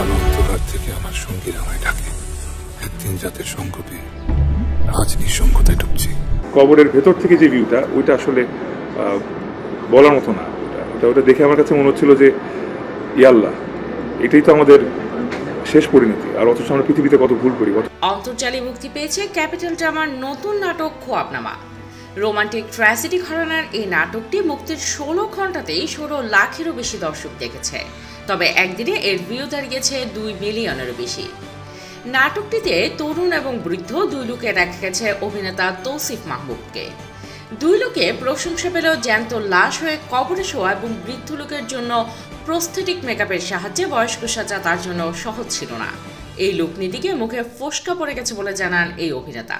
কালো অন্ধকার থেকে আমার সঙ্গীরা আমায় ডাকে। একদিন যাতে সঙ্গ পেয়ে আজ নিঃসঙ্গতায় ঢুকছি। কবরের ভেতর থেকে যে ভিউটা, ওইটা আসলে বলার মতো না। ওটা দেখে আমার কাছে মনে হচ্ছিল যে ইয়াল্লাহ, এটাই তো আমাদের শেষ পরিণতি, আর অথচ আমরা পৃথিবীতে কত ভুল করি। অন্তর্জালে মুক্তি পেয়েছে ক্যাপিটাল ড্রামার নতুন নাটক খোয়াবনামা। রোমান্টিক ট্র্যাজেডি ঘরানার এই নাটকটি মুক্তির 16 ঘন্টাতেই 16 লাখেরও বেশি দর্শক দেখেছে। তবে একদিনে এর ভিউ দাঁড়িয়েছে 2 মিলিয়নেরও বেশি। নাটকটিতে তরুণ এবং বৃদ্ধ দুই লুকে দেখা গেছে অভিনেতা তৌসিফ মাহবুবকে। দুই লুকে প্রশংসা পেলেও জ্যান্ত লাশ হয়ে কবরে শোয়া এবং বৃদ্ধ লোকের জন্য প্রস্থেটিক মেকআপের সাহায্যে বয়স্ক সাজা তার জন্য সহজ ছিল না। এই লুক নীতিকে মুখে ফোস্কা পড়ে গেছে বলে জানান এই অভিনেতা।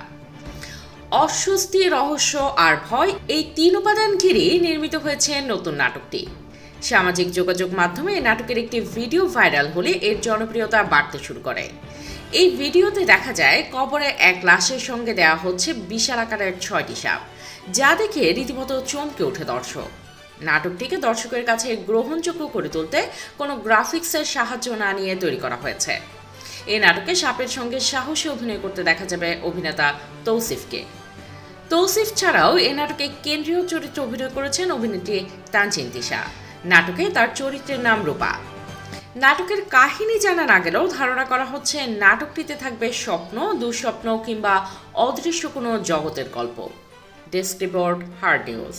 অস্বস্তি, রহস্য আর ভয়, এই 3 উপাদান ঘিরেই নির্মিত হয়েছে নতুন নাটকটি। সামাজিক যোগাযোগ মাধ্যমে এই নাটকের একটি ভিডিও ভাইরাল হলে এর জনপ্রিয়তা বাড়তে শুরু করে। এই ভিডিওতে দেখা যায় কবরে এক লাশের সঙ্গে দেওয়া হচ্ছে বিশাল আকারের 6টি সাপ, যা দেখে রীতিমতো চমকে ওঠে দর্শক। নাটকটিকে দর্শকের কাছে গ্রহণযোগ্য করে তুলতে কোনো গ্রাফিক্সের সাহায্য না নিয়ে তৈরি করা হয়েছে। এই নাটকে সাপের সঙ্গে সাহসী অভিনয় করতে দেখা যাবে অভিনেতা তৌসিফকে। তৌসিফ ছাড়াও এই নাটকে কেন্দ্রীয় চরিত্রে অভিনয় করেছেন অভিনেত্রী তানজিন তিশা। নাটকে তার চরিত্রের নাম রূপা। নাটকের কাহিনী জানা না গেলেও ধারণা করা হচ্ছে নাটকটিতে থাকবে স্বপ্ন, দুঃস্বপ্ন কিংবা অদৃশ্য কোনো জগতের গল্প। Desk report, hard news.